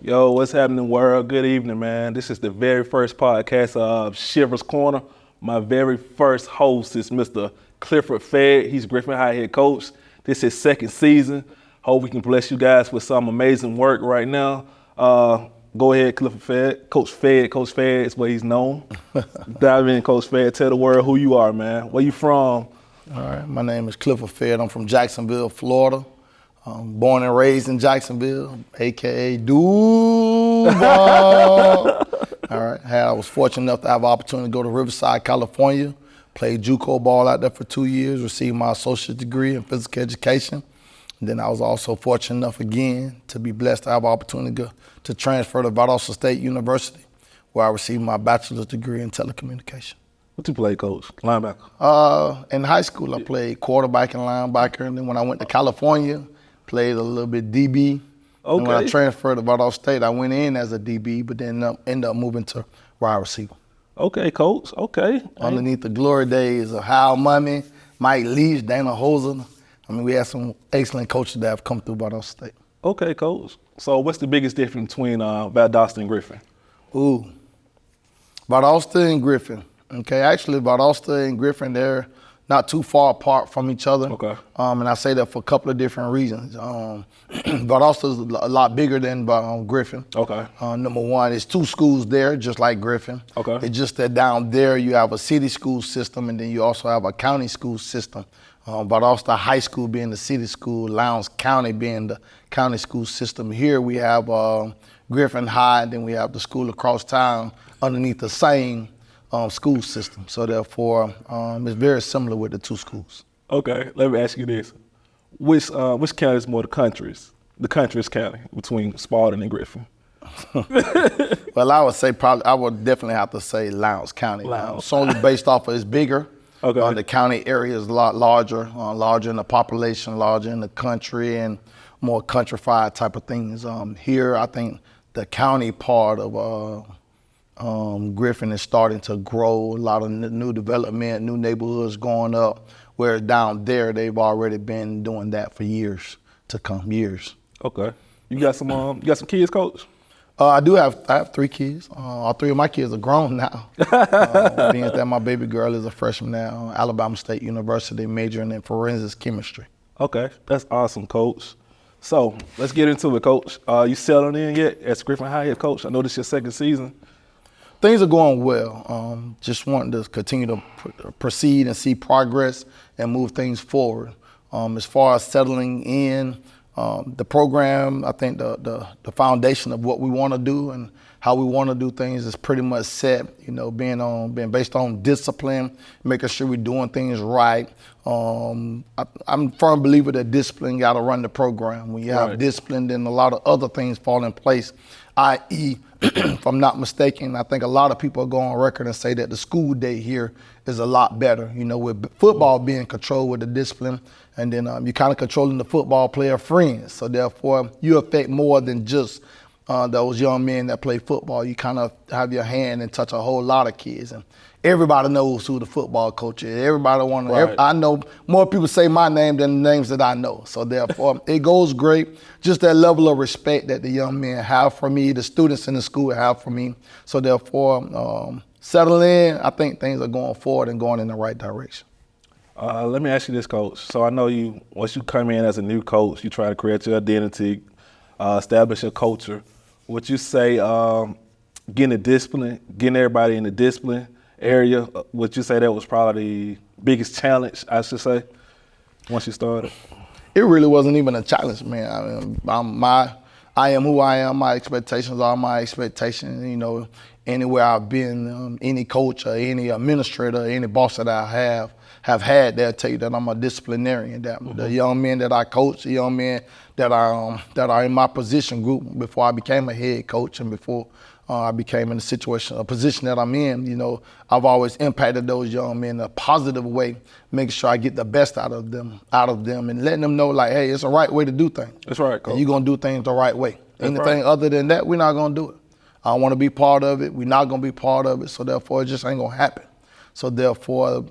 Yo, what's happening, world? Good evening, man. This is the very first podcast of Shivers Corner. My very first host is Mr. Clifford Fedd. He's Griffin High head coach. This is his second season. Hope we can bless you guys with some amazing work right now. Go ahead, Clifford Fedd. Coach Fedd. Coach Fedd is what he's known. Dive in, Coach Fedd. Tell the world who you are, man. Where you from? All right, my name is Clifford Fedd. I'm from Jacksonville, Florida. Born and raised in Jacksonville, AKA Duval. All right, I was fortunate enough to have an opportunity to go to Riverside, California, played JUCO ball out there for 2 years, received my associate degree in physical education. And then I was also fortunate enough again to be blessed to have an opportunity to transfer to Valdosta State University, where I received my bachelor's degree in telecommunication. What you play, Coach? Linebacker? In high school, I played quarterback and linebacker, and then when I went to California, played a little bit DB. Okay. And when I transferred to Valdosta State, I went in as a DB, but then ended up moving to wide receiver. Okay, Coach. Okay. Underneath the glory days of Hal Mummy, Mike Leach, Dana Hoser. I mean, we had some excellent coaches that have come through Valdosta State. Okay, Coach. So what's the biggest difference between Valdosta and Griffin? Valdosta and Griffin. Okay, actually, Valdosta and Griffin, they're not too far apart from each other. Okay. And I say that for a couple of different reasons. Valdosta is a lot bigger than Griffin. Okay. Number one, it's 2 schools there, just like Griffin. Okay. It's just that down there you have a city school system, and then you also have a county school system. Valdosta High School being the city school, Lowndes County being the county school system. Here we have Griffin High, and then we have the school across town underneath the same school system. So therefore, it's very similar with the 2 schools. Okay, let me ask you this. Which county is more the country's county between Spalding and Griffin? Well, I would definitely have to say Lowndes County. Solely based off of it's bigger. Okay. The county area is a lot larger, larger in the population, larger in the country, and more countrified type of things. Here, I think the county part of Griffin is starting to grow. A lot of new development, new neighborhoods going up. Where down there, they've already been doing that for years to come. Years. Okay. You got some kids, Coach? I have 3 kids. All 3 of my kids are grown now. Being that my baby girl is a freshman now, Alabama State University, majoring in forensics chemistry. Okay, that's awesome, Coach. So let's get into it, Coach. You settling in yet as Griffin High head coach? I know this is your second season. Things are going well. Just wanting to continue to proceed and see progress and move things forward. As far as settling in, the program, I think the foundation of what we want to do and how we want to do things is pretty much set. You know, being based on discipline, making sure we're doing things right. I'm a firm believer that discipline got to run the program. When you have discipline, then a lot of other things fall in place. I.e., if I'm not mistaken, I think a lot of people go on record and say that the school day here is a lot better. You know, with football being controlled with the discipline, and then you're kind of controlling the football player friends. So therefore, you affect more than just those young men that play football. You kind of have your hand and touch a whole lot of kids. And everybody knows who the football coach is. Everybody wants to. I know more people say my name than the names that I know. So therefore, it goes great. Just that level of respect that the young men have for me, the students in the school have for me. So therefore, settle in. I think things are going forward and going in the right direction. Let me ask you this, Coach. So I know once you come in as a new coach, you try to create your identity, establish your culture. Would you say getting everybody in the discipline area, would you say that was probably the biggest challenge, I should say, once you started? It really wasn't even a challenge, man. I mean, I am who I am. My expectations are my expectations. You know, anywhere I've been, any coach or any administrator, any boss that I have had, they'll tell you that I'm a disciplinarian. That the young men that I coach, the young men that are in my position group before I became a head coach and before I became in a position that I'm in, you know, I've always impacted those young men in a positive way, making sure I get the best out of them and letting them know, like, hey, it's the right way to do things. That's right, Coach. And you're going to do things the right way. That's Anything other than that, we're not going to do it. I don't want to be part of it. We're not going to be part of it. So therefore, it just ain't going to happen. So therefore,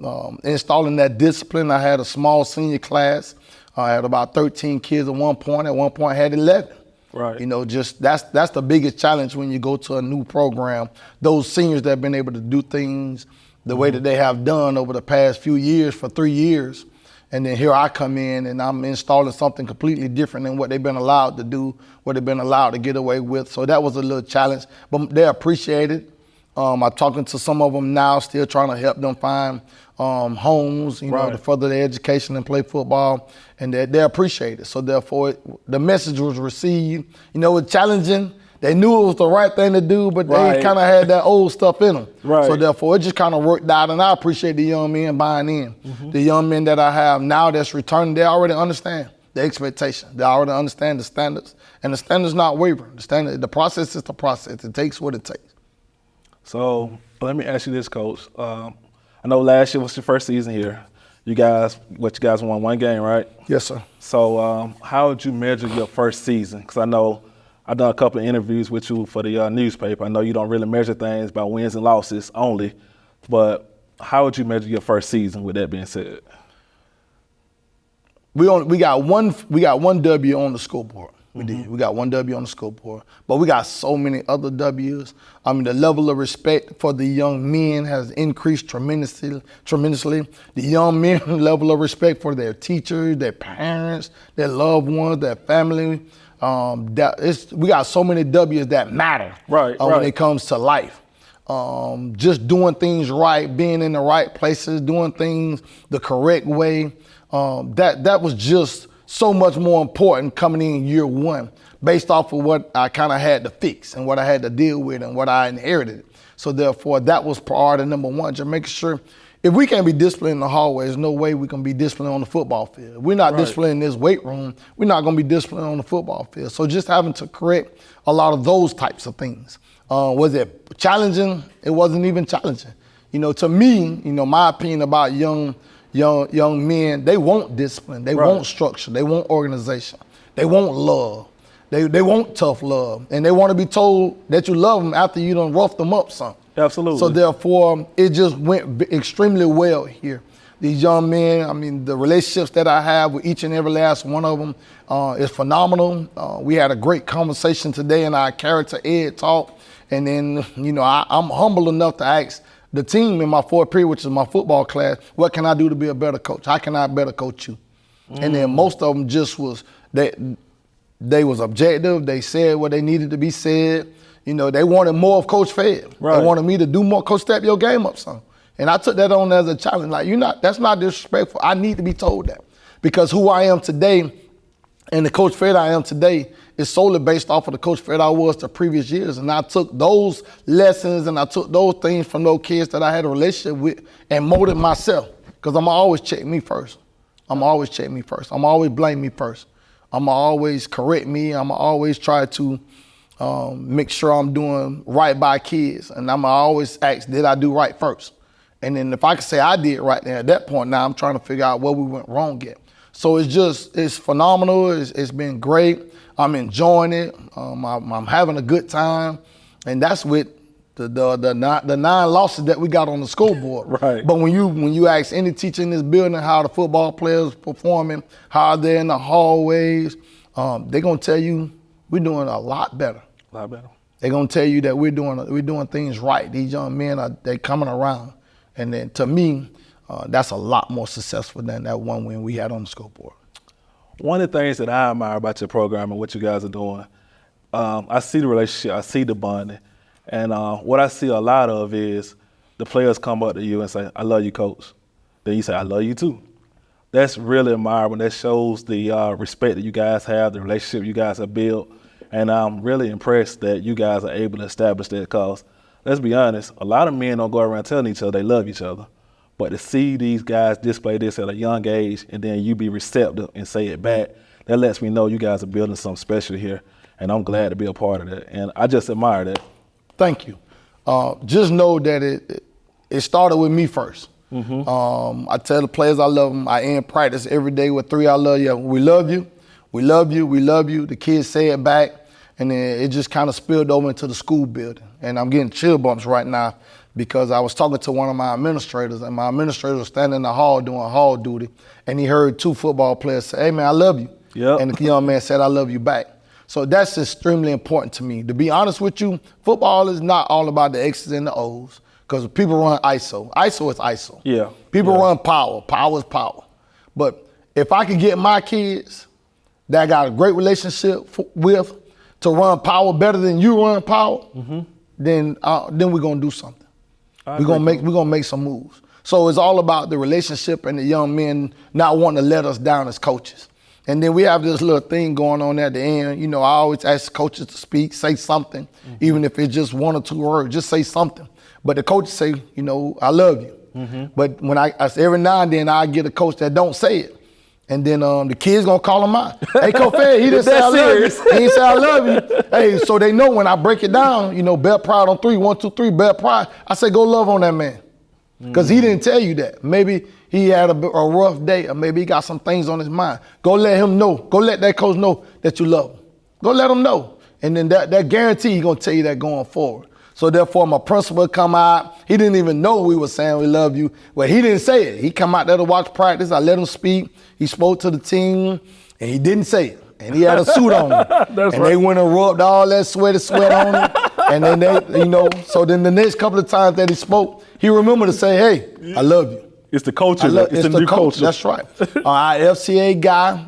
installing that discipline, I had a small senior class. I had about 13 kids at one point. At one point, I had 11. Right. You know, just that's the biggest challenge when you go to a new program. Those seniors that have been able to do things the way that they have done over the past few years for 3 years. And then here I come in and I'm installing something completely different than what they've been allowed to do, what they've been allowed to get away with. So that was a little challenge, but they appreciate it. I'm talking to some of them now, still trying to help them find homes, you know, to further their education and play football, and they appreciate it. So therefore, the message was received. You know, it was challenging. They knew it was the right thing to do, but they kind of had that old stuff in them. Right. So therefore, it just kind of worked out, and I appreciate the young men buying in. The young men that I have now that's returning, they already understand the expectation. They already understand the standards, and the standards not wavering. The process is the process. It takes what it takes. So let me ask you this, Coach. I know last year was your first season here. You guys won 1 game, right? Yes, sir. So how would you measure your first season? Because I know I've done a couple of interviews with you for the newspaper. I know you don't really measure things by wins and losses only, but how would you measure your first season with that being said? We got one W on the scoreboard. We did. We got 1 W on the scoreboard, but we got so many other W's. I mean, the level of respect for the young men has increased tremendously. The young men level of respect for their teachers, their parents, their loved ones, their family. We got so many W's that matter when it comes to life. Just doing things right, being in the right places, doing things the correct way. That was just so much more important coming in year 1 based off of what I kind of had to fix and what I had to deal with and what I inherited. So therefore, that was priority number 1, just making sure if we can't be disciplined in the hallway, there's no way we can be disciplined on the football field. If we're not disciplined in this weight room, we're not going to be disciplined on the football field. So just having to correct a lot of those types of things. Was it challenging? It wasn't even challenging. You know, to me, you know, my opinion about young men, they want discipline, they want structure, they want organization, they want love, they want tough love, and they want to be told that you love them after you done roughed them up some. Absolutely. So therefore, it just went extremely well here. These young men, I mean, the relationships that I have with each and every last one of them is phenomenal. We had a great conversation today in our character ed talk, and then, you know, I'm humble enough to ask the team in my 4th period, which is my football class, what can I do to be a better coach? How can I better coach you? And then most of them just was, they was objective. They said what they needed to be said. You know, they wanted more of Coach Fed. They wanted me to do more. Coach, step your game up some. And I took that on as a challenge. Like, that's not disrespectful. I need to be told that. Because who I am today and the Coach Fed I am today is solely based off of the Coach Fed I was the previous years. And I took those lessons and I took those things from those kids that I had a relationship with and molded myself. Because I'm always check me first. I'm always blame me first. I'm always correct me. I'm always try to make sure I'm doing right by kids. And I'm always ask, did I do right first? And then if I could say I did right there at that point, now I'm trying to figure out where we went wrong at. So it's phenomenal. It's been great. I'm enjoying it. I'm having a good time. And that's with the 9 losses that we got on the scoreboard. Right. But when you ask any teacher in this building how the football players performing, how they're in the hallways, they're gonna tell you we're doing a lot better. A lot better. They're gonna tell you that we're doing things right. These young men they coming around, and then to me, that's a lot more successful than that 1 win we had on the scoreboard. One of the things that I admire about your program and what you guys are doing, I see the relationship, I see the bonding, and what I see a lot of is the players come up to you and say, "I love you, Coach." Then you say, "I love you too." That's really admirable. That shows the respect that you guys have, the relationship you guys have built, and I'm really impressed that you guys are able to establish that. Because let's be honest, a lot of men don't go around telling each other they love each other. But to see these guys display this at a young age and then you be receptive and say it back, that lets me know you guys are building something special here. And I'm glad to be a part of that. And I just admire that. Thank you. Just know that it started with me first. I tell the players I love them. I end practice every day with 3 I love you. We love you. We love you. We love you. The kids say it back. And then it just kind of spilled over into the school building. And I'm getting chill bumps right now because I was talking to one of my administrators, and my administrator was standing in the hall doing hall duty, and he heard 2 football players say, "Hey, man, I love you." Yep. And the young man said, "I love you back." So that's extremely important to me. To be honest with you, football is not all about the X's and the O's because people run ISO. ISO is ISO. Yeah. People run power. Power is power. But if I can get my kids that I got a great relationship with to run power better than you run power, then we're gonna do something. We're gonna make some moves. So it's all about the relationship and the young men not wanting to let us down as coaches. And then we have this little thing going on at the end. You know, I always ask coaches to speak, say something, even if it's just one or two words, just say something. But the coaches say, you know, I love you. But when I every now and then I get a coach that don't say it. And then the kids gonna call him out. Hey, Coach Fed, he didn't say I love you. He didn't say I love you. Hey, so they know when I break it down, you know, bear pride on 3, 1, 2, 3, bear pride. I say go love on that man. Because he didn't tell you that. Maybe he had a rough day, or maybe he got some things on his mind. Go let him know. Go let that coach know that you love him. Go let him know. And then that guarantee he's going to tell you that going forward. So therefore, my principal come out. He didn't even know we were saying we love you. Well, he didn't say it. He come out there to watch practice. I let him speak. He spoke to the team, and he didn't say it. And he had a suit on him. They went and rubbed all that sweat on him. And then they, you know, so then the next couple of times that he spoke, he remembered to say, hey, I love you. It's the culture. It's the new culture. That's right. Our FCA guy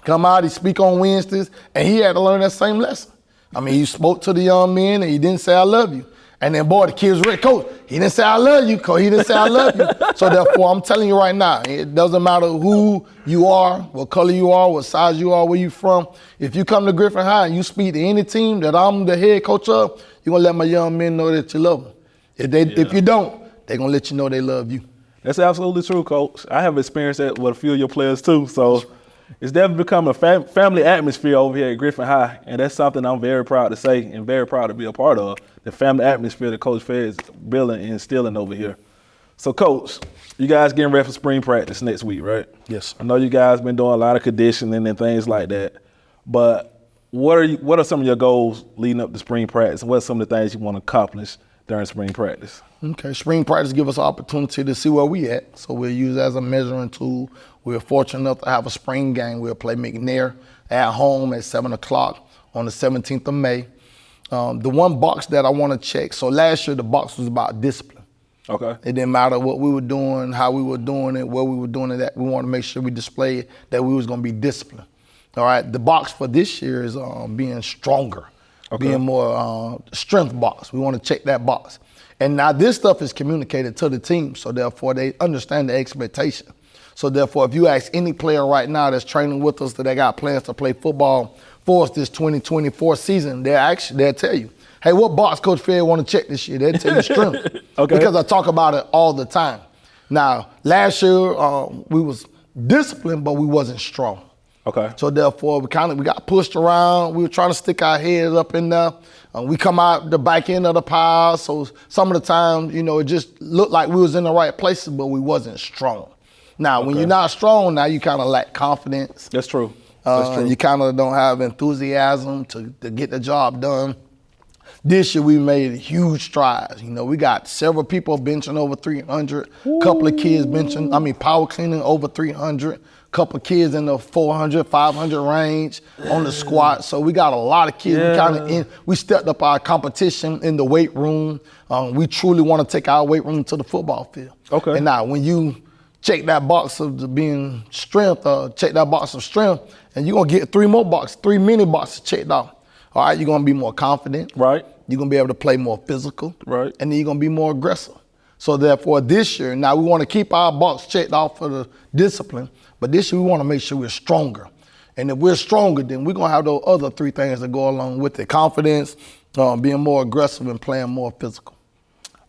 come out, he speak on Wednesdays, and he had to learn that same lesson. I mean, he spoke to the young men, and he didn't say I love you. And then, boy, the kids read, Coach, he didn't say I love you, Coach. He didn't say I love you. So therefore, I'm telling you right now, it doesn't matter who you are, what color you are, what size you are, where you from. If you come to Griffin High and you speak to any team that I'm the head coach of, you're going to let my young men know that you love them. If you don't, they're going to let you know they love you. That's absolutely true, Coach. I have experienced that with a few of your players, too. So it's definitely become a family atmosphere over here at Griffin High, and that's something I'm very proud to say and very proud to be a part of, the family atmosphere that Coach Fed is building and instilling over here. So, Coach, you guys getting ready for spring practice next week, right? Yes. I know you guys been doing a lot of conditioning and things like that, but what are some of your goals leading up to spring practice? What are some of the things you want to accomplish during spring practice? Okay, spring practice give us an opportunity to see where we at. So we'll use it as a measuring tool. We're fortunate enough to have a spring game. We'll play McNair at home at 7 o'clock on the 17th of May. The one box that I want to check, so last year the box was about discipline. Okay. It didn't matter what we were doing, how we were doing it, where we were doing it at. We wanted to make sure we displayed that we was going to be disciplined. All right, the box for this year is being stronger, being more strength box. We want to check that box. And now this stuff is communicated to the team, so therefore they understand the expectation. So therefore, if you ask any player right now that's training with us that they got plans to play football for us this 2024 season, they'll tell you, hey, what box Coach Fed want to check this year? They'll tell you strength. Okay. Because I talk about it all the time. Now, last year we was disciplined, but we wasn't strong. Okay. So therefore, we got pushed around. We were trying to stick our heads up in there. We come out the back end of the pile. So some of the time, you know, it just looked like we was in the right places, but we wasn't strong. Now, when you're not strong, now you kind of lack confidence. That's true. That's true. You kind of don't have enthusiasm to get the job done. This year we made huge strides. You know, we got several people benching over 300, couple of kids power cleaning over 300, couple of kids in the 400, 500 range on the squat. So we got a lot of kids. Yeah. We stepped up our competition in the weight room. We truly want to take our weight room to the football field. Okay. And now when you check that box of being strength, check that box of strength, and you're going to get 3 mini boxes checked off. All right, you're going to be more confident. Right. You're going to be able to play more physical. Right. And then you're going to be more aggressive. So therefore this year, now we want to keep our box checked off for the discipline, but this year we want to make sure we're stronger. And if we're stronger, then we're going to have those other 3 things that go along with it. Confidence, being more aggressive, and playing more physical.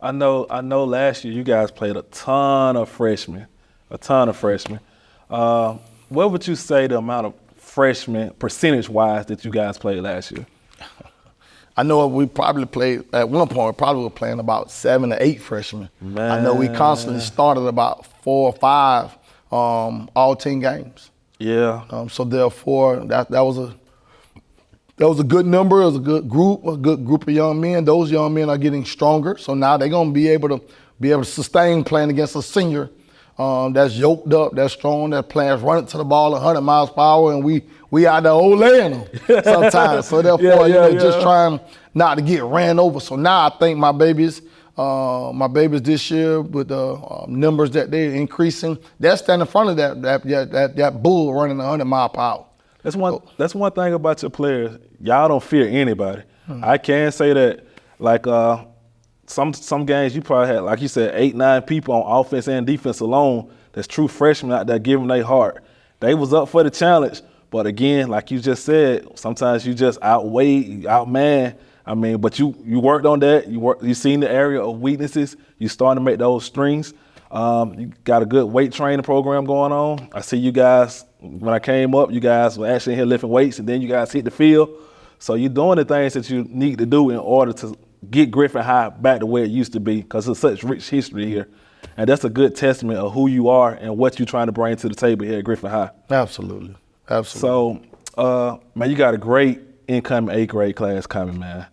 I know last year you guys played a ton of freshmen. What would you say the amount of freshmen, percentage-wise, that you guys played last year? I know we probably played, at one point, we were playing about 7 to 8 freshmen. Man. I know we constantly started about 4 or 5 all 10 games. Yeah. So therefore, that was a good number. It was a good group of young men. Those young men are getting stronger. So now they're going to be able to sustain playing against a senior that's yoked up, that's strong, that players running to the ball 100 miles per hour, and we we out there olaying them sometimes. So therefore, just trying not to get ran over. So now I think my babies this year with the numbers that they're increasing, they're standing in front of that bull running 100 mile per hour. That's one thing about your players. Y'all don't fear anybody. I can say that, like some games you probably had, like you said, 8-9 people on offense and defense alone. That's true freshmen out there giving their heart. They was up for the challenge, but again, like you just said, sometimes you just outman. I mean, but you worked on that. You seen the area of weaknesses. You starting to make those strings. You got a good weight training program going on. I see you guys, when I came up, you guys were actually here lifting weights, and then you guys hit the field. So you're doing the things that you need to do in order to get Griffin High back to where it used to be, because it's such rich history here. And that's a good testament of who you are and what you're trying to bring to the table here at Griffin High. Absolutely. So, man, you got a great incoming 8th grade class coming, man.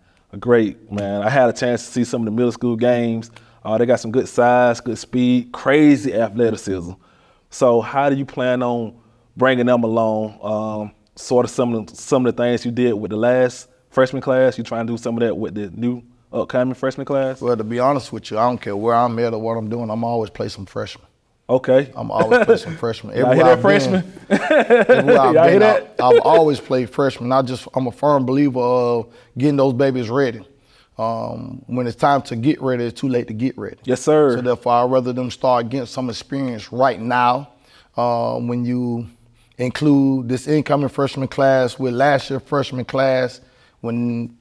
Man. I had a chance to see some of the middle school games. They got some good size, good speed, crazy athleticism. So how do you plan on bringing them along? Sort of some of the things you did with the last freshman class, you trying to do some of that with the new upcoming freshman class? Well, to be honest with you, I don't care where I'm at or what I'm doing. I'm always play some freshmen. Okay. I'm always play some freshmen. Y'all hear that, freshman? Y'all hear that? I've always played freshmen. I'm a firm believer of getting those babies ready. When it's time to get ready, it's too late to get ready. Yes, sir. So therefore, I'd rather them start getting some experience right now. When you include this incoming freshman class with last year's freshman class, when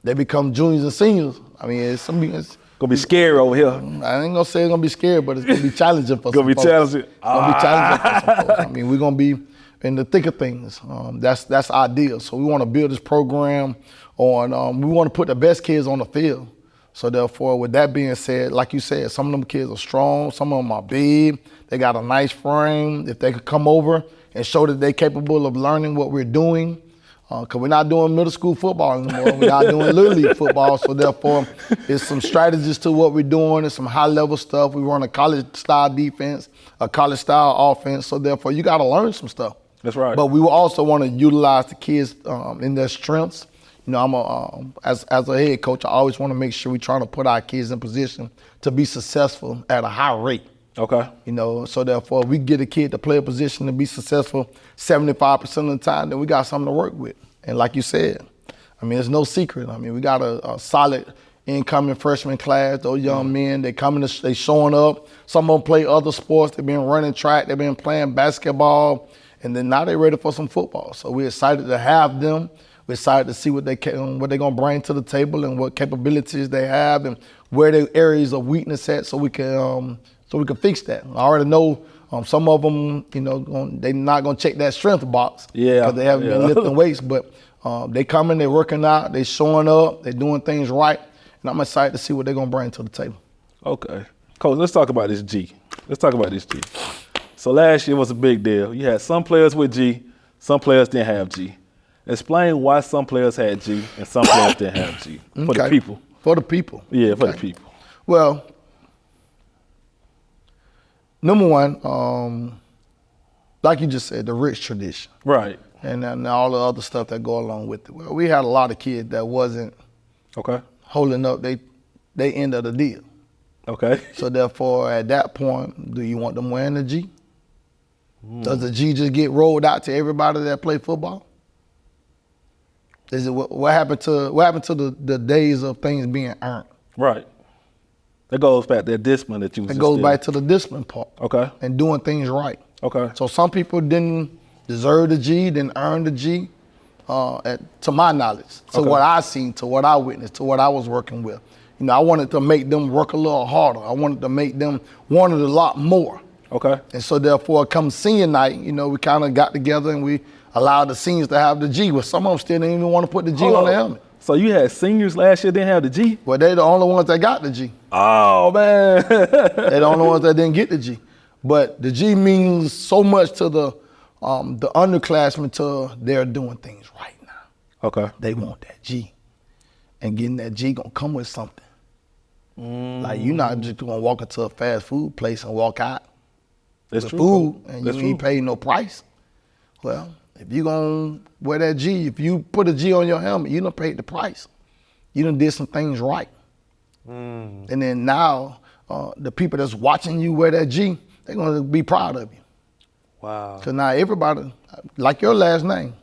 they become juniors and seniors, I mean, it's gonna be scary over here. I ain't gonna say it's gonna be scary, but it's gonna be challenging for some folks. Challenging. It's gonna be challenging for some folks. I mean, we're gonna be in the thick of things. That's ideal. So we want to build this program on. We want to put the best kids on the field. So therefore, with that being said, like you said, some of them kids are strong. Some of them are big. They got a nice frame. If they could come over and show that they're capable of learning what we're doing. Because we're not doing middle school football anymore. We're not doing Little League football. So therefore, there's some strategies to what we're doing. There's some high-level stuff. We run a college-style defense, a college-style offense. So therefore, you got to learn some stuff. That's right. But we will also want to utilize the kids in their strengths. You know, as a head coach, I always want to make sure we're trying to put our kids in position to be successful at a high rate. Okay. You know, so therefore, we get a kid to play a position to be successful 75% of the time, then we got something to work with. And like you said, I mean, it's no secret. I mean, we got a solid incoming freshman class. Those young men, they showing up. Some of them play other sports. They've been running track. They've been playing basketball. And then now they're ready for some football. So we're excited to have them. We're excited to see what they're going to bring to the table and what capabilities they have and where their areas of weakness at, so we can fix that. I already know some of them, you know, they're not going to check that strength box because they haven't been lifting weights, but they coming, they're working out, they're showing up, they're doing things right, and I'm excited to see what they're going to bring to the table. Okay. Coach, let's talk about this G. So last year was a big deal. You had some players with G, some players didn't have G. Explain why some players had G and some players didn't have G for the people. For the people. Yeah, for the people. Well, number one, like you just said, the rich tradition. Right. And all the other stuff that go along with it. Well, we had a lot of kids that wasn't holding up they end of the deal. Okay. So therefore, at that point, do you want them wearing the G? Does the G just get rolled out to everybody that play football? Is it what happened to the days of things being earned? Right. That goes back to that discipline that you was. It goes back to the discipline part. Okay. And doing things right. Okay. So some people didn't deserve the G, didn't earn the G, to my knowledge, to what I seen, to what I witnessed, to what I was working with. You know, I wanted to make them work a little harder. I wanted to make them want it a lot more. Okay. And so therefore, come senior night, you know, we kind of got together and we allowed the seniors to have the G. Well, some of them still didn't even want to put the G on their helmet. So you had seniors last year didn't have the G? Well, they're the only ones that got the G. Oh, man. They're the only ones that didn't get the G. But the G means so much to the underclassmen till they're doing things right now. Okay. They want that G. And getting that G gonna come with something. Like, you're not just gonna walk into a fast food place and walk out That's with true, food Coach. and you ain't pay no price. Well, If you gonna wear that G, if you put a G on your helmet, you done paid the price. You done did some things right. And then now, the people that's watching you wear that G, they're gonna be proud of you. Wow. Cause now everybody, like your last name,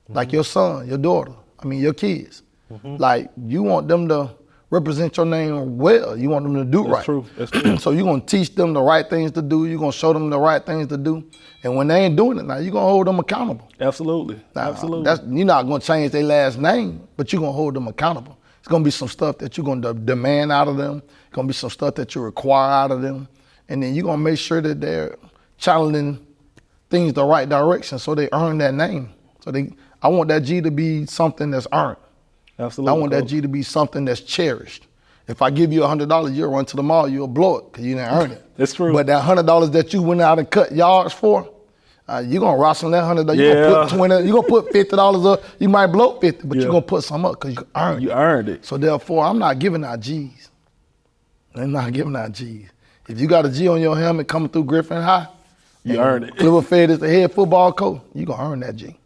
like your son, your daughter, your kids, like you want them to represent your name well. You want them to do That's right. true. That's true. So you're gonna teach them the right things to do. You're gonna show them the right things to do. And when they ain't doing it now, you're gonna hold them accountable. Absolutely. Now, Absolutely. You're not gonna change their last name, but you're gonna hold them accountable. It's gonna be some stuff that you're gonna demand out of them. It's gonna be some stuff that you require out of them. And then you're gonna make sure that they're channeling things the right direction so they earn that name. I want that G to be something that's earned. Absolutely. I want that G to be something that's cherished. If I give you $100, you'll run to the mall, you'll blow it because you didn't earn it. That's true. But that $100 that you went out and cut yards for, you're gonna wrestle that $100. You're gonna put 20. You're gonna put $50 up. You might blow 50, but you're gonna put some up because you earned it. You earned it. So therefore, I'm not giving out G's. I'm not giving out G's. If you got a G on your helmet coming through Griffin High, you earned it. Clifford Fed is the head football coach, you gonna earn that G.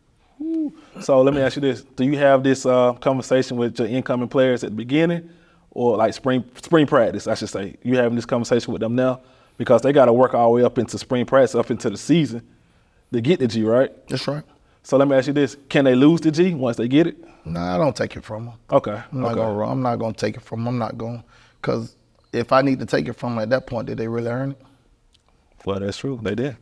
So let me ask you this: do you have this conversation with your incoming players at the beginning, or like spring practice? I should say you having this conversation with them now because they got to work all the way up into spring practice, up into the season to get the G, right? That's right. So let me ask you this: can they lose the G once they get it? Nah, I don't take it from them. Okay. I'm not gonna take it from them. I'm not going, because if I need to take it from them at that point, did they really earn it? Well, that's true. They did.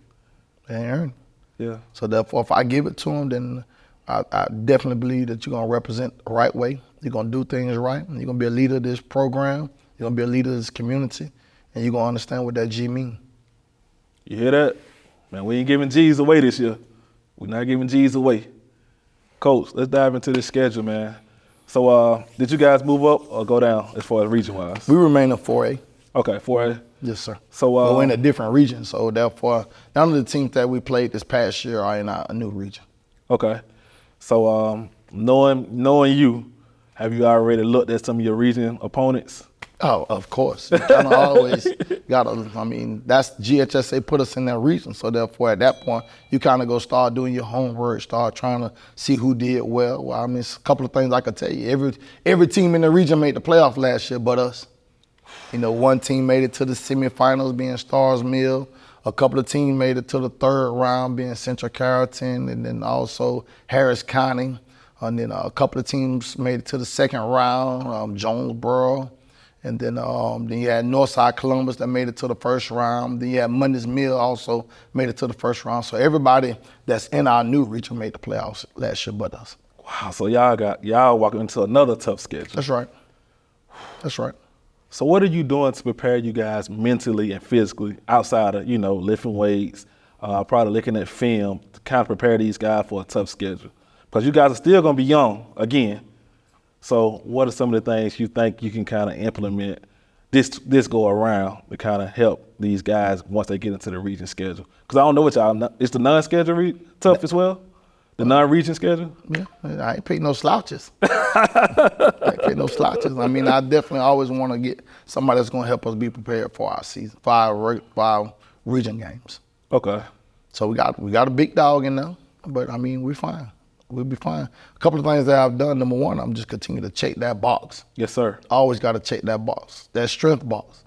They ain't earned it. Yeah. So therefore, if I give it to them, then I definitely believe that you're gonna represent the right way. You're gonna do things right. And you're gonna be a leader of this program. You're gonna be a leader of this community, and you're gonna understand what that G means. You hear that? Man, we ain't giving G's away this year. We're not giving G's away. Coach, let's dive into this schedule, man. So did you guys move up or go down as far as region-wise? We remain in 4A. Okay, 4A. Yes, sir. So we're in a different region, so therefore, none of the teams that we played this past year are in a new region. Okay. So knowing you, have you already looked at some of your region opponents? Oh, of course. You kind of always gotta. That's GHSA put us in that region, so therefore at that point you kind of go start doing your homework, start trying to see who did well. Well, it's a couple of things I could tell you. Every team in the region made the playoff last year, but us. One team made it to the semifinals, being Stars Mill. A couple of teams made it to the third round, being Central Carrollton, and then also Harris County. And then a couple of teams made it to the second round, Jonesboro. And then you had Northside Columbus that made it to the first round. Then you had Mundy's Mill also made it to the first round. So everybody that's in our new region made the playoffs last year but us. Wow, so y'all walking into another tough schedule. That's right. That's right. So what are you doing to prepare you guys mentally and physically outside of, lifting weights, probably looking at film to kind of prepare these guys for a tough schedule? Because you guys are still going to be young again. So what are some of the things you think you can kind of implement this go around to kind of help these guys once they get into the region schedule? Because I don't know what y'all, is the non-schedule tough as well? The non-region schedule? Yeah, I ain't pick no slouches. I ain't pick no slouches. I definitely always want to get somebody that's going to help us be prepared for our season, for our region games. Okay. So we got a big dog in there, but we're fine. We'll be fine. A couple of things that I've done. Number one, I'm just continue to check that box. Yes, sir. Always got to check that box, that strength box.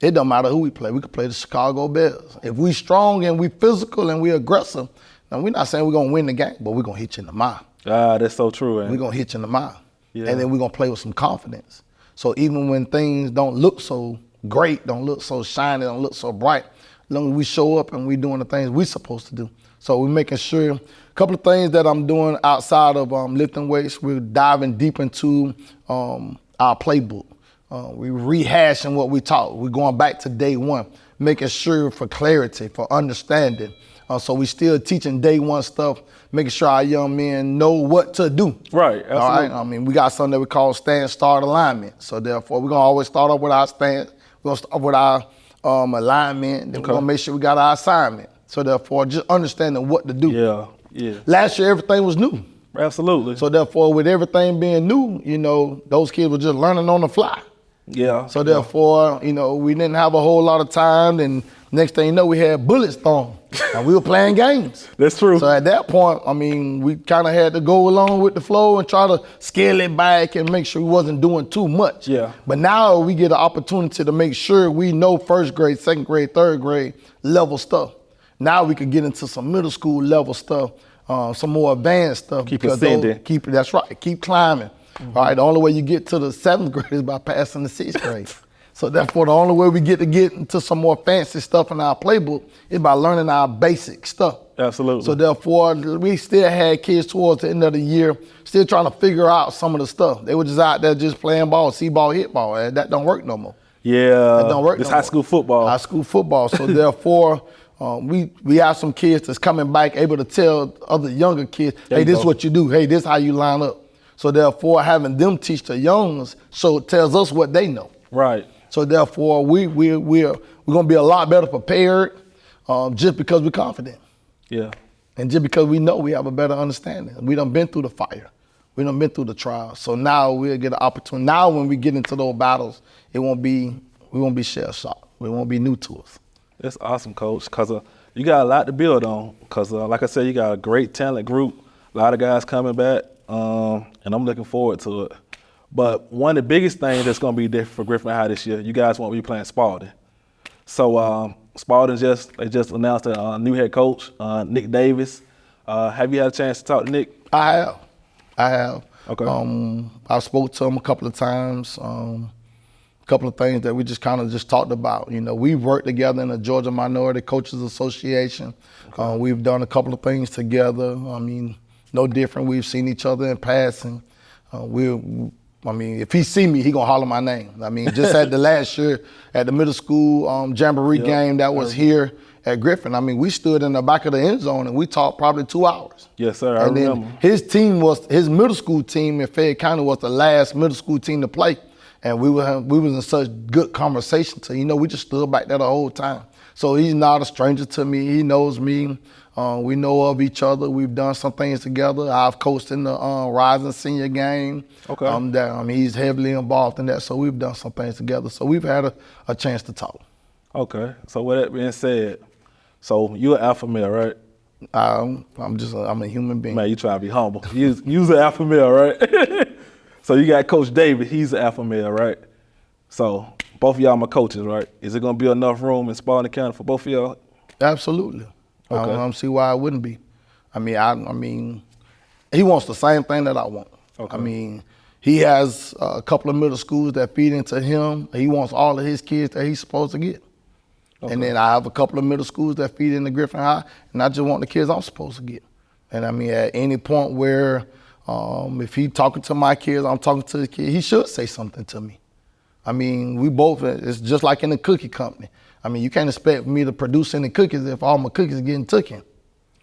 It don't matter who we play. We could play the Chicago Bears. If we strong and we physical and we aggressive, now we're not saying we're going to win the game, but we're going to hit you in the mouth. Ah, that's so true, man. We're going to hit you in the mouth. Yeah. And then we're going to play with some confidence. So even when things don't look so great, don't look so shiny, don't look so bright, as long as we show up and we're doing the things we're supposed to do. So we're making sure, a couple of things that I'm doing outside of lifting weights, we're diving deep into our playbook. We're rehashing what we taught. We're going back to day one, making sure for clarity, for understanding. So we still teaching day one stuff, making sure our young men know what to do. Right, absolutely. All right? We got something that we call stand-start alignment. So therefore, we're going to always start off with our stance. We're going to start with our alignment. Then we're going to make sure we got our assignment. So therefore, just understanding what to do. Yeah. Last year, everything was new. Absolutely. So therefore, with everything being new, those kids were just learning on the fly. Yeah. So therefore, we didn't have a whole lot of time, and next thing you know, we had bullets thrown. And we were playing games. That's true. So at that point, I mean, we kind of had to go along with the flow and try to scale it back and make sure we wasn't doing too much. Yeah. But now we get an opportunity to make sure we know first grade, second grade, third grade level stuff. Now we could get into some middle school level stuff, some more advanced stuff. Keep ascending. That's right. Keep climbing. All right. The only way you get to the seventh grade is by passing the sixth grade. So therefore, the only way we get into some more fancy stuff in our playbook is by learning our basic stuff. Absolutely. So therefore, we still had kids towards the end of the year still trying to figure out some of the stuff. They were just out there just playing ball, see ball, hit ball, and that don't work no more. Yeah, that don't work. It's no high more. school football. High school football. So therefore, we have some kids that's coming back able to tell other younger kids, hey, this is what you do. Hey, this is how you line up. So therefore, having them teach the youngs, so it tells us what they know. Right. So therefore, we're gonna be a lot better prepared, just because we're confident. Yeah. And just because we know we have a better understanding. We done been through the fire. We done been through the trials. So now we'll get an opportunity. Now when we get into those battles, we won't be shell-shocked. It won't be new to us. That's awesome, Coach, because you got a lot to build on. Because like I said, you got a great talent group, a lot of guys coming back, and I'm looking forward to it. But one of the biggest things that's going to be different for Griffin High this year, you guys won't be playing Spalding. So Spalding just announced a new head coach, Nick Davis. Have you had a chance to talk to Nick? I have. Okay. I spoke to him a couple of times. A couple of things that we just kind of just talked about. You know, we've worked together in the Georgia Minority Coaches Association. Okay. We've done a couple of things together. I mean, no different. We've seen each other in passing. If he see me, he gonna holler my name. I mean, just at the last year at the middle school jamboree game that was here at Griffin. I mean, we stood in the back of the end zone and we talked probably 2 hours. Yes, sir. I remember. His middle school team in Fayette County was the last middle school team to play, and we was in such good conversation. So we just stood back there the whole time. So he's not a stranger to me. He knows me. We know of each other. We've done some things together. I've coached in the Rising Senior game. Okay. He's heavily involved in that. So we've done some things together. So we've had a chance to talk. Okay. So with that being said, so you're an alpha male, right? I'm a human being. Man, you trying to be humble. You're an alpha male, right? So you got Coach David. He's an alpha male, right? So both of y'all my coaches, right? Is it going to be enough room in Spalding County for both of y'all? Absolutely. Okay. I don't see why it wouldn't be. I mean, he wants the same thing that I want. Okay. I mean, he has a couple of middle schools that feed into him. He wants all of his kids that he's supposed to get. Okay. And then I have a couple of middle schools that feed into Griffin High, and I just want the kids I'm supposed to get. And I mean, at any point where if he talking to my kids, I'm talking to the kids, he should say something to me. I mean, we both, it's just like in the cookie company. I mean, you can't expect me to produce any cookies if all my cookies are getting taken.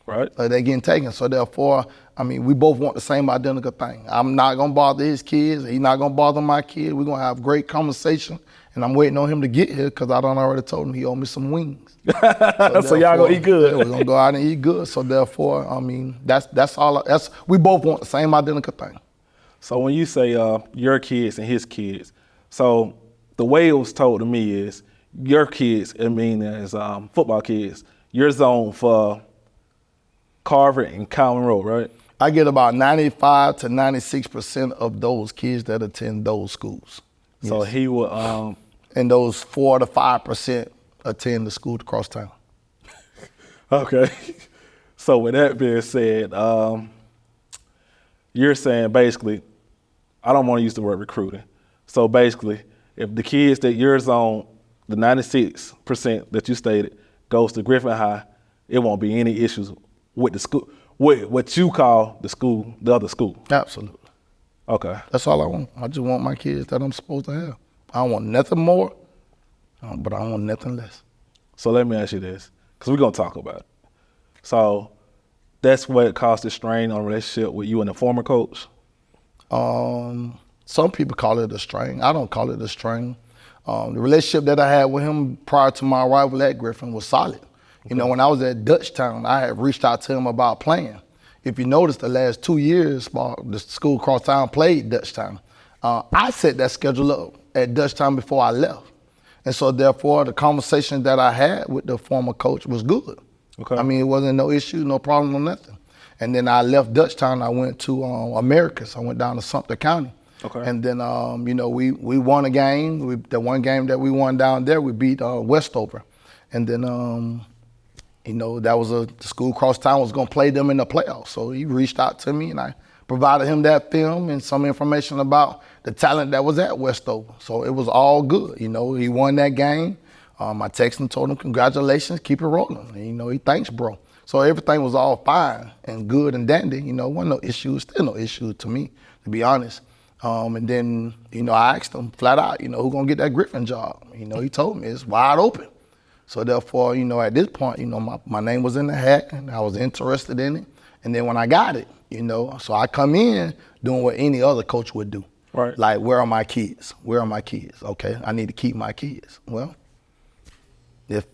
Right. They're getting taken. So therefore, I mean, we both want the same identical thing. I'm not going to bother his kids. He's not going to bother my kids. We're going to have great conversation. And I'm waiting on him to get here because I done already told him he owed me some wings. So y'all going to eat good. Yeah, we're going to go out and eat good. So therefore, I mean, that's all. We both want the same identical thing. So when you say your kids and his kids, so the way it was told to me is your kids, as football kids, you're zoned for Carver and Cowan Road, right? I get about 95 to 96% of those kids that attend those schools. So yes. He will. And those 4 to 5% attend the school across town. Okay. So with that being said, you're saying basically, I don't want to use the word recruiting. So basically, if the kids that you're on, the 96% that you stated, goes to Griffin High, it won't be any issues with the school, with what you call the school, the other school. Absolutely. Okay. That's all I want. I just want my kids that I'm supposed to have. I don't want nothing more, but I don't want nothing less. So let me ask you this, because we're going to talk about it. So that's what caused the strain on relationship with you and the former coach? Some people call it a strain. I don't call it a strain. The relationship that I had with him prior to my arrival at Griffin was solid. Okay. You know, when I was at Dutchtown, I had reached out to him about playing. If you notice, the last 2 years, the school across town played Dutchtown. I set that schedule up at Dutchtown before I left. And so therefore, the conversation that I had with the former coach was good. Okay. I mean, it wasn't no issue, no problem, or nothing. And then I left Dutchtown. I went to Americas. I went down to Sumter County. Okay. And then, we won a game. The one game that we won down there, we beat Westover. And then, that was the school across town was going to play them in the playoffs. So he reached out to me, and I provided him that film and some information about the talent that was at Westover. So it was all good. He won that game. I texted him, told him, congratulations, keep it rolling. And, he thanks, bro. So everything was all fine and good and dandy. Wasn't no issues, still no issues to me, to be honest. And then, I asked him flat out, who gonna get that Griffin job? He told me it's wide open. So therefore, at this point, my name was in the hat and I was interested in it. And then when I got it, so I come in doing what any other coach would do. Right. Like, where are my kids? Where are my kids? Okay, I need to keep my kids. Well, if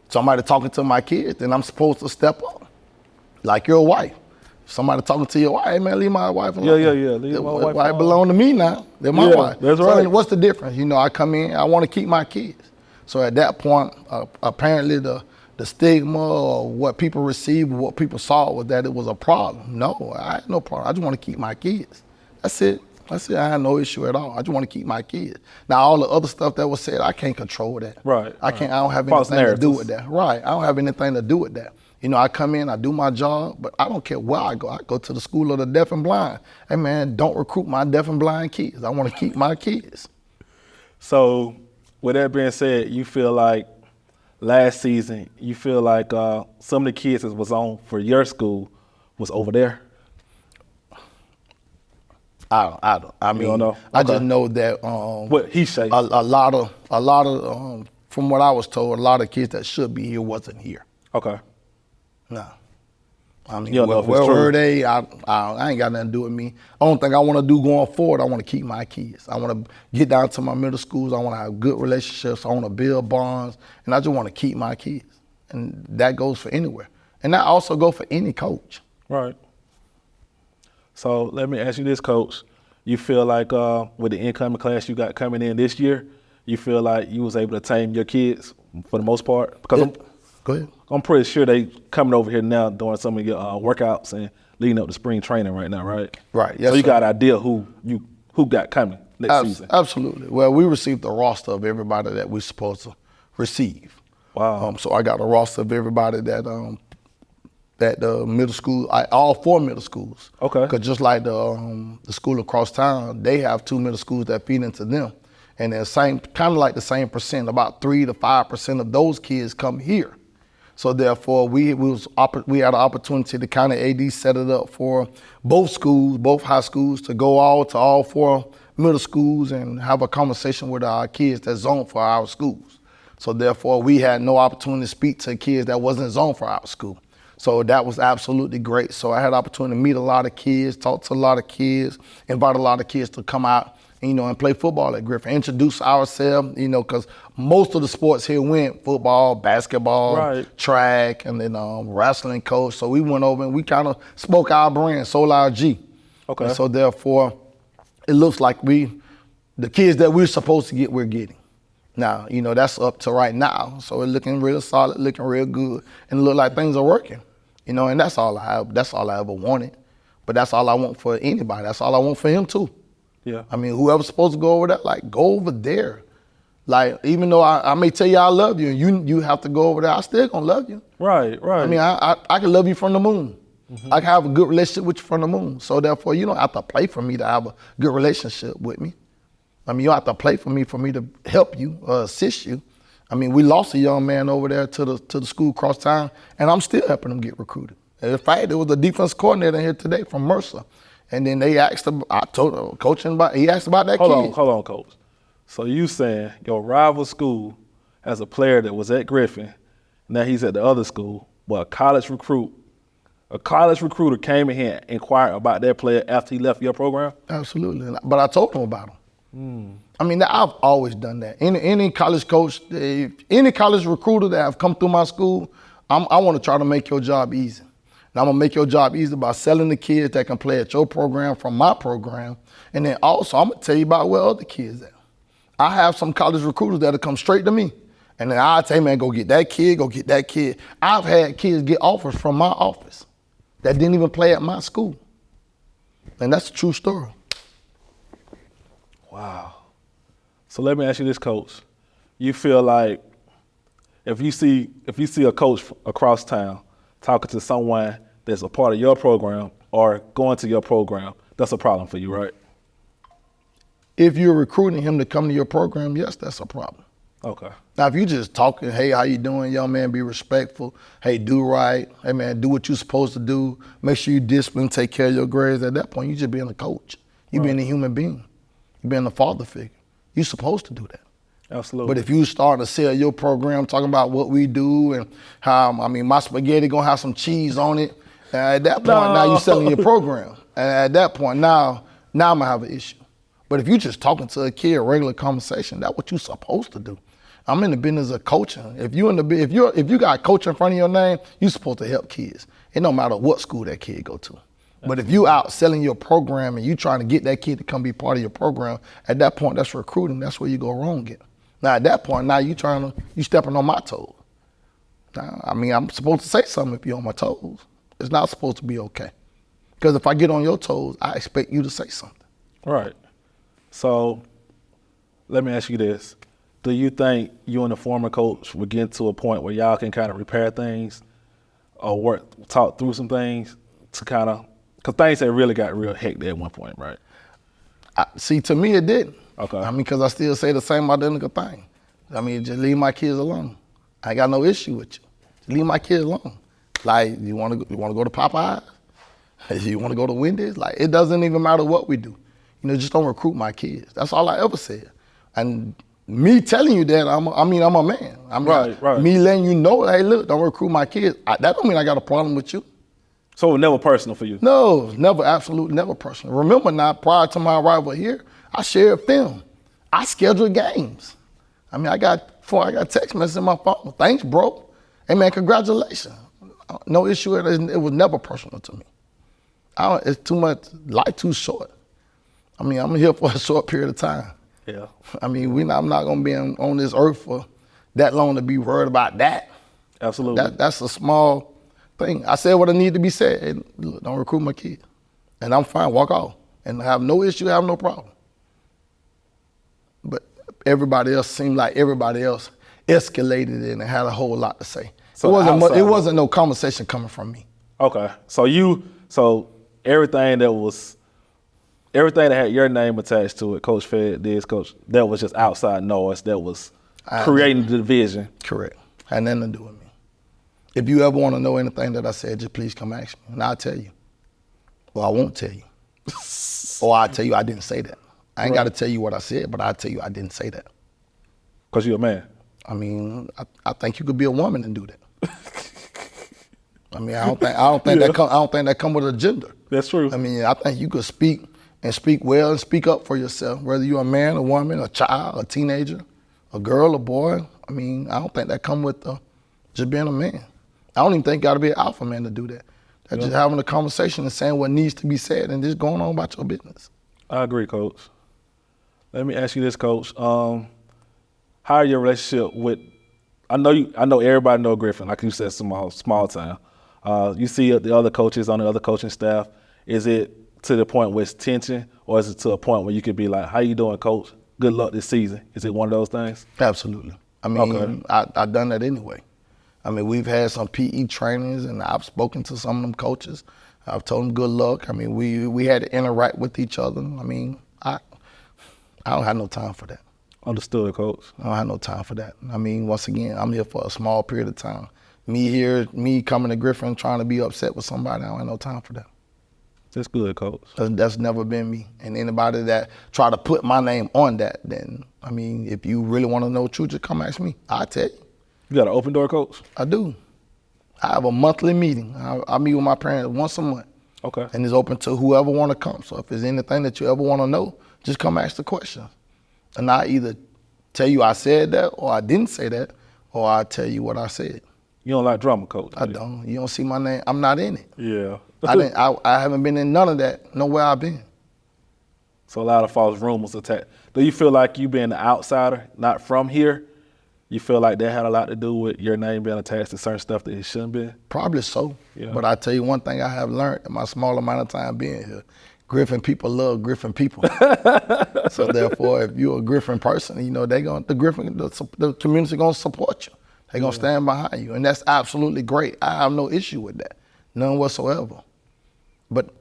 somebody talking to my kids, then I'm supposed to step up. Like your wife. Somebody talking to your wife, hey man, leave my wife alone. Yeah. Leave my wife alone. Belong to me now. They're my wife. That's so right. What's the difference? I come in, I want to keep my kids. So at that point, apparently the stigma or what people received, what people saw was that it was a problem. No, I had no problem. I just want to keep my kids. That's it. I had no issue at all. I just want to keep my kids. Now, all the other stuff that was said, I can't control that. Right. I don't have anything to do with that. Right. I don't have anything to do with that. I come in, I do my job, but I don't care where I go. I go to the school of the deaf and blind. Hey man, don't recruit my deaf and blind kids. I want to keep my kids. So with that being said, you feel like last season, you feel like some of the kids that was on for your school was over there? I don't. I mean, you don't know? I Okay. just know that What he say? a lot of from what I was told, a lot of kids that should be here wasn't here. Okay. No. I mean, You don't know if it's where true. were they? I ain't got nothing to do with me. Only thing I want to do going forward, I want to keep my kids. I want to get down to my middle schools. I want to have good relationships. I want to build bonds, and I just want to keep my kids. And that goes for anywhere. And that also goes for any coach. Right. So let me ask you this, Coach. You feel like with the incoming class you got coming in this year, you feel like you was able to tame your kids for the most part? Because Go ahead. I'm pretty sure they coming over here now doing some of your workouts and leading up to spring training right now, right? Right. Yes, so you sir. got an idea who got coming next season? Absolutely. Well, we received the roster of everybody that we're supposed to receive. Wow. So I got a roster of everybody that the middle school, all 4 middle schools. Okay. Because just like the school across town, they have 2 middle schools that feed into them, and the same kind of like the same percent, about 3 to 5% of those kids come here. So therefore, we had an opportunity to kind of AD set it up for both schools, both high schools, to go to all 4 middle schools and have a conversation with our kids that's zoned for our schools. So therefore, we had no opportunity to speak to kids that wasn't zoned for our school. So that was absolutely great. So I had the opportunity to meet a lot of kids, talk to a lot of kids, invite a lot of kids to come out, and play football at Griffin, introduce ourselves, because most of the sports here went football, basketball, Right. track, and then wrestling coach. So we went over and we kind of spoke our brand, sold our G. Okay. And so therefore, it looks like the kids that we're supposed to get, we're getting. Now, that's up to right now. So it's looking real solid, looking real good, and it look like things are working. And that's all I have. That's all I ever wanted. But that's all I want for anybody. That's all I want for him too. Yeah. I mean, whoever's supposed to go over there, like, go over there. Like, even though I may tell you I love you, and you have to go over there, I still gonna love you. Right. I mean, I can love you from the moon. Mm-hmm. I can have a good relationship with you from the moon. So therefore, you don't have to play for me to have a good relationship with me. I mean, you don't have to play for me to help you or assist you. I mean, we lost a young man over there to the school across town, and I'm still helping him get recruited. In fact, there was a defense coordinator here today from Mercer. And then they asked him, I told him, coaching he asked about that kid. Hold on, Coach. So you saying your rival school has a player that was at Griffin, now he's at the other school, but a college recruiter came in here and inquired about that player after he left your program? Absolutely. But I told him about him. I mean, I've always done that. Any college coach, any college recruiter that have come through my school, I want to try to make your job easy. And I'm going to make your job easy by selling the kids that can play at your program from my program. And then also, I'm going to tell you about where other kids at. I have some college recruiters that'll come straight to me And then I'll tell you, man, go get that kid, go get that kid. I've had kids get offers from my office that didn't even play at my school. And that's a true story. Wow. So let me ask you this, Coach. You feel like if you see a coach across town talking to someone that's a part of your program or going to your program, that's a problem for you, right? If you're recruiting him to come to your program, yes, that's a problem. Okay. Now, if you just talking, hey, how you doing, young man, be respectful. Hey, do right. Hey, man, do what you're supposed to do. Make sure you discipline, take care of your grades. At that point, you just being a coach. You being a human being. You being a father figure. You're supposed to do that. Absolutely. But if you start to sell your program, talking about what we do and how, my spaghetti gonna have some cheese on it, at that point, now you're selling your program. And at that point, now I'm gonna have an issue. But if you just talking to a kid, regular conversation, that's what you're supposed to do. I'm in the business of coaching. If you got coach in front of your name, you're supposed to help kids. It don't matter what school that kid go to. But if you out selling your program and you trying to get that kid to come be part of your program, at that point, that's recruiting. That's where you go wrong at. Now at that point, now you stepping on my toes. Now, I'm supposed to say something if you're on my toes. It's not supposed to be okay. Because if I get on your toes, I expect you to say something. Right. So let me ask you this. Do you think you and the former coach would get to a point where y'all can kind of repair things or talk through some things to kind of, because things had really got real hectic at one point, right? See, to me, it didn't. Okay. Because I still say the same identical thing. Just leave my kids alone. I ain't got no issue with you. Just leave my kids alone. Like, you want to go to Popeyes? You want to go to Wendy's? Like, it doesn't even matter what we do. Just don't recruit my kids. That's all I ever said. And me telling you that, I'm a man. Right. Me letting you know, hey, look, don't recruit my kids. That don't mean I got a problem with you. So it was never personal for you? No, never, absolutely never personal. Remember now, prior to my arrival here, I shared film. I scheduled games. I got text messages in my phone. Thanks, bro. Hey, man, congratulations. No issue. It was never personal to me. It's too much, life too short. I'm here for a short period of time. Yeah. I'm not gonna be on this earth for that long to be worried about that. Absolutely. That's a small thing. I said what I need to be said. Hey, look, don't recruit my kid. And I'm fine, walk off. And have no issue, have no problem. But everybody else seemed like everybody else escalated it and had a whole lot to say. So it wasn't no conversation coming from me. Okay. So everything that had your name attached to it, Coach Fed did, Coach, that was just outside noise that was creating the division. Correct. Had nothing to do with me. If you ever want to know anything that I said, just please come ask me, and I'll tell you. Or I won't tell you. Or I'll tell you I didn't say that. I ain't got to tell you what I said, but I'll tell you I didn't say that. Because you're a man. I think you could be a woman and do that. I don't think that come with a gender. That's true. I think you could speak well and speak up for yourself, whether you're a man, a woman, a child, a teenager, a girl, a boy. I don't think that come with just being a man. I don't even think you got to be an alpha man to do that. That's just having a conversation and saying what needs to be said and just going on about your business. I agree, Coach. Let me ask you this, Coach. How are your relationship with? I know everybody know Griffin, like you said, small town. You see the other coaches on the other coaching staff. Is it to the point where it's tension, or is it to a point where you could be like, "How you doing, Coach? Good luck this season." Is it one of those things? Absolutely. Okay. I've done that anyway. We've had some PE trainings, and I've spoken to some of them coaches. I've told them good luck. We had to interact with each other. I don't have no time for that. Understood, Coach. I don't have no time for that. Once again, I'm here for a small period of time. Me coming to Griffin trying to be upset with somebody, I don't have no time for that. That's good, Coach. That's never been me. And anybody that try to put my name on that, then, if you really want to know the truth, just come ask me. I'll tell you. You got an open door, Coach? I do. I have a monthly meeting. I meet with my parents once a month. Okay. And it's open to whoever want to come. So if there's anything that you ever want to know, just come ask the questions. And I either tell you I said that, or I didn't say that, or I tell you what I said. You don't like drama, Coach? I don't. You don't see my name. I'm not in it. Yeah. I haven't been in none of that, nowhere I've been. So a lot of false rumors attached. Do you feel like you being an outsider, not from here, You feel like that had a lot to do with your name being attached to certain stuff that it shouldn't be? Probably so. Yeah. But I tell you one thing I have learned in my small amount of time being here. Griffin people love Griffin people. So therefore, if you're a Griffin person, you know, the community gonna support you. They gonna stand behind you. And that's absolutely great. I have no issue with that. None whatsoever. But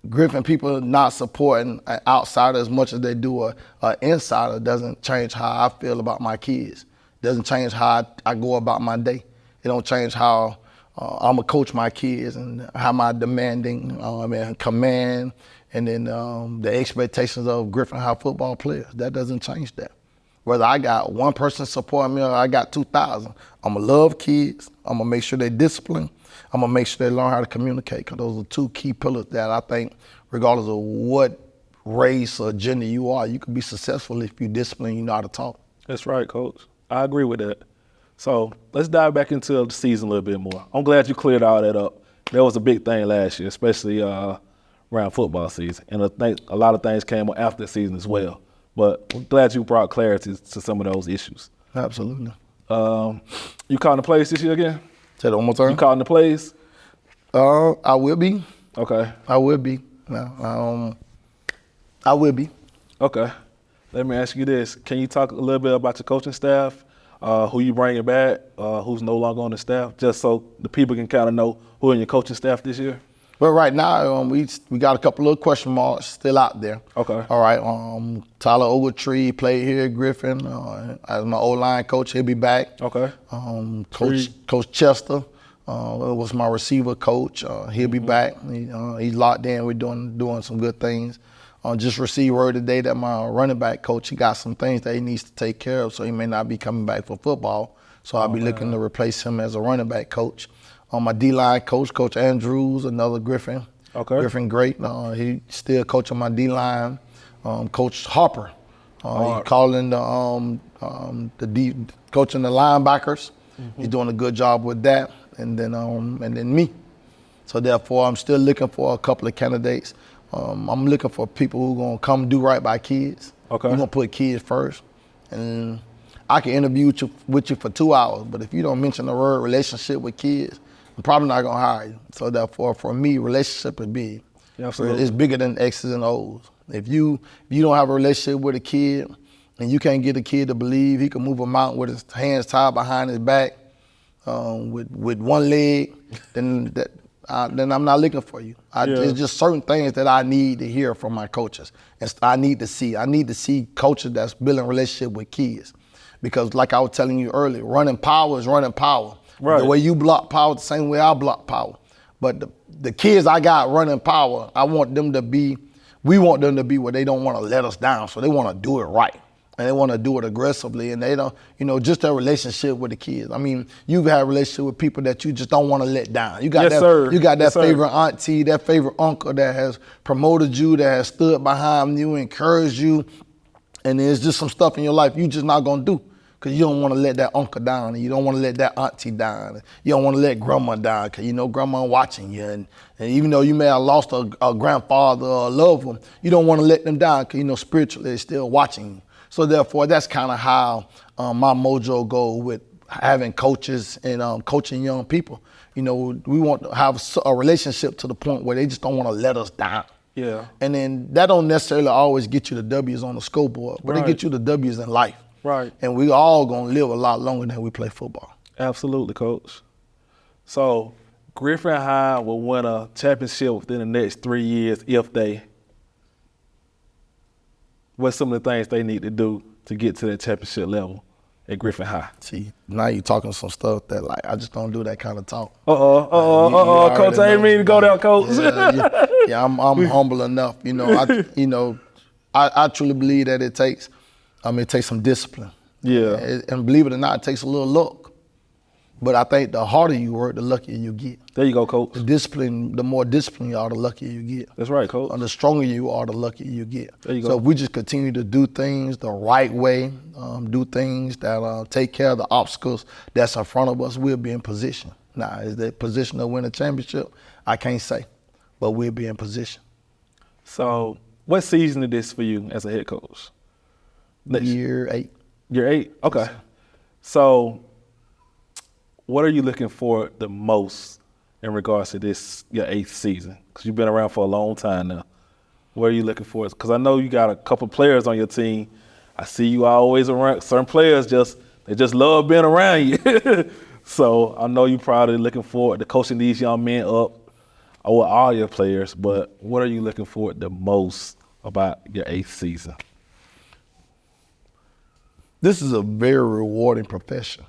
Griffin people not supporting an outsider as much as they do an insider doesn't change how I feel about my kids. Doesn't change how I go about my day. It don't change how I'm gonna coach my kids and how my demanding and command and then the expectations of Griffin High football players. That doesn't change that. Whether I got one person supporting me or I got 2,000, I'm gonna love kids. I'm gonna make sure they discipline. I'm gonna make sure they learn how to communicate, because those are two key pillars that I think, regardless of what race or gender you are, you can be successful if you discipline, you know how to talk. That's right, Coach. I agree with that. So let's dive back into the season a little bit more. I'm glad you cleared all that up. That was a big thing last year, especially around football season. And I think a lot of things came after the season as well. But I'm glad you brought clarity to some of those issues. Absolutely. You calling the plays this year again? Say that one more time. You calling the plays? I will be. Okay. I will be. No, I will be. Okay. Let me ask you this. Can you talk a little bit about your coaching staff, who you bringing back, who's no longer on the staff, just so the people can kind of know who in your coaching staff this year? Well, right now, we got a couple of question marks still out there. Okay. All right. Tyler Ogletree played here at Griffin as my O-line coach. He'll be back. Okay. Coach Chester was my receiver coach. He'll be back. He's locked in. We're doing some good things. Just received word today that my running back coach, he got some things that he needs to take care of, so he may not be coming back for football. So I'll be looking to replace him as a running back coach. My D-line coach, Coach Andrews, another Griffin. Okay. Griffin great. He still coaching my D-line. Coach Harper, he calling coaching the linebackers. He's doing a good job with that. And then me. So therefore, I'm still looking for a couple of candidates. I'm looking for people who are gonna come do right by kids. Okay. We're gonna put kids first. And I can interview with you for 2 hours, but if you don't mention the word relationship with kids, I'm probably not gonna hire you. So therefore, for me, relationship is big. Yeah, absolutely. It's bigger than X's and O's. If you don't have a relationship with a kid and you can't get a kid to believe he can move a mountain with his hands tied behind his back, with one leg, then I'm not looking for you. It's just certain things that I need to hear from my coaches. And I need to see coaches that's building a relationship with kids. Because like I was telling you earlier, running power is running power. Right. The way you block power, the same way I block power. But the kids I got running power, we want them to be where they don't want to let us down. So they want to do it right. And they want to do it aggressively, and they don't, just their relationship with the kids. I mean, you've had a relationship with people that you just don't want to let down. You got that favorite auntie, that favorite uncle that has promoted you, that has stood behind you, encouraged you, and there's just some stuff in your life you just not gonna do because you don't want to let that uncle down, and you don't want to let that auntie down, and you don't want to let grandma down because grandma watching you, and even though you may have lost a grandfather or a loved one, you don't want to let them down because spiritually they're still watching you. So therefore, that's kind of how my mojo go with having coaches and coaching young people. We want to have a relationship to the point where they just don't want to let us down. Yeah. And then that don't necessarily always get you the W's on the scoreboard, but it get you the W's in life. Right. And we all gonna live a lot longer than we play football. Absolutely, Coach. So Griffin High will win a championship within the next 3 years if they. What's some of the things they need to do to get to that championship level at Griffin High? See, now you're talking some stuff that I just don't do that kind of talk. Coach, I ain't mean to go there, Coach. Yeah, I'm humble enough. I truly believe that it takes some discipline. Yeah. And believe it or not, it takes a little luck. But I think the harder you work, the luckier you get. There you go, Coach. The more disciplined you are, the luckier you get. That's right, Coach. And the stronger you are, the luckier you get. There you go. So if we just continue to do things the right way, do things that take care of the obstacles that's in front of us, we'll be in position. Now, is that position to win a championship? I can't say, but we'll be in position. So what season is this for you as a head coach? Year 8. Year 8? Okay. So, what are you looking for the most in regards to this, your 8th season? Because you've been around for a long time now. What are you looking for? Because I know you got a couple players on your team. I see you always around. Certain players they just love being around you. So I know you're probably looking forward to coaching these young men up, or all your players. But what are you looking for the most about your 8th season? This is a very rewarding profession,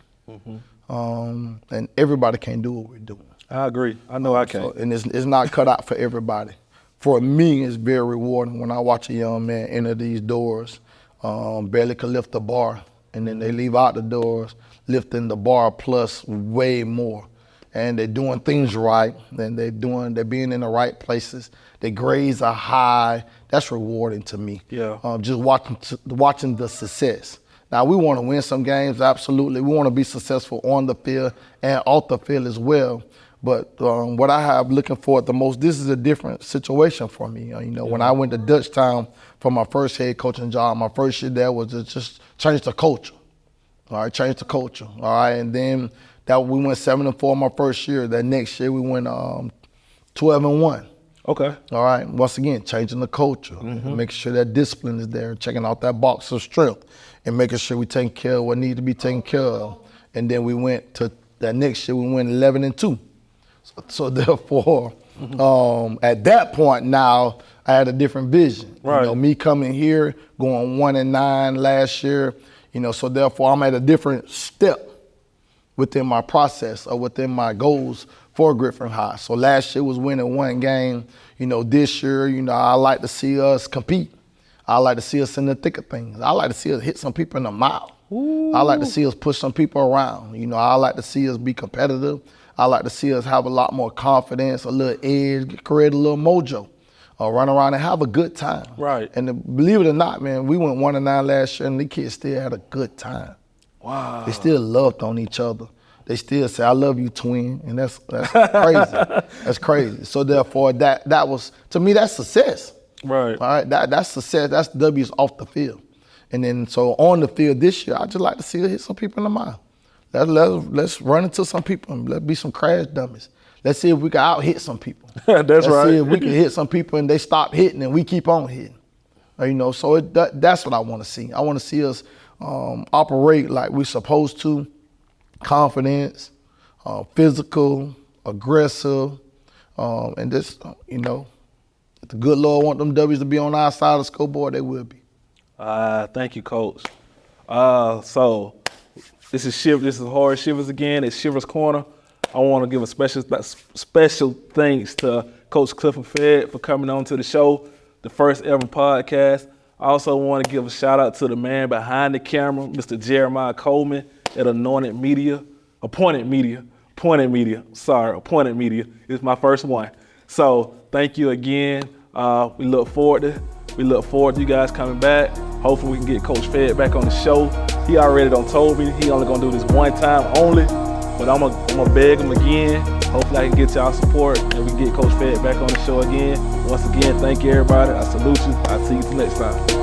and everybody can't do what we're doing. I agree. I know I can. And it's not cut out for everybody. For me, it's very rewarding when I watch a young man enter these doors, barely could lift the bar, and then they leave out the doors lifting the bar plus way more. And they're doing things right, and they're being in the right places. Their grades are high. That's rewarding to me. Yeah. Just watching the success. Now, we want to win some games, absolutely. We want to be successful on the field and off the field as well. But what I have looking forward the most, this is a different situation for me. When I went to Dutchtown for my first head coaching job, my first year there was to just change the culture. All right, change the culture. All right, and then we went 7-4 my first year. That next year we went 12-1. Okay. All right. Once again, changing the culture, making sure that discipline is there, checking out that box of strength, and making sure we take care of what needs to be taken care of. And then we went to that next year. We went 11-2. So therefore, at that point now, I had a different vision. Right. Me coming here, going 1-9 last year. So therefore, I'm at a different step within my process or within my goals for Griffin High. So last year was winning one game. This year, I like to see us compete. I like to see us in the thick of things. I like to see us hit some people in the mouth. Ooh. I like to see us push some people around. I like to see us be competitive. I like to see us have a lot more confidence, a little edge, create a little mojo, run around and have a good time. Right. And believe it or not, man, we went 1-9 last year, and the kids still had a good time. Wow. They still loved on each other. They still say, "I love you, twin," and that's crazy. That's crazy. So therefore, that was, to me, that's success. Right. All right. That's success. That's W's off the field. And then so on the field this year, I just like to see us hit some people in the mouth. Let's run into some people and let's be some crash dummies. Let's see if we can out-hit some people. Let's right. see if we can hit some people and they stop hitting and we keep on hitting. So that's what I want to see. I want to see us operate like we're supposed to, confidence, physical, aggressive, and this, if the good Lord want them W's to be on our side of the scoreboard, they will be. Thank you, Coach. So this is Horrid Shivers again. It's Shivers Corner. I want to give a special thanks to Coach Griffin Bears for coming on to the show, the first ever podcast. I also want to give a shout out to the man behind the camera, Mr. Jeremiah Coleman at Appointed Media. It's my first one. So thank you again. We look forward to you guys coming back. Hopefully we can get Coach Fed back on the show. He already done told me he only gonna do this one time only, but I'm gonna beg him again. Hopefully I can get y'all support and we can get Coach Fed back on the show again. Once again, thank you everybody. I salute you. I'll see you next time.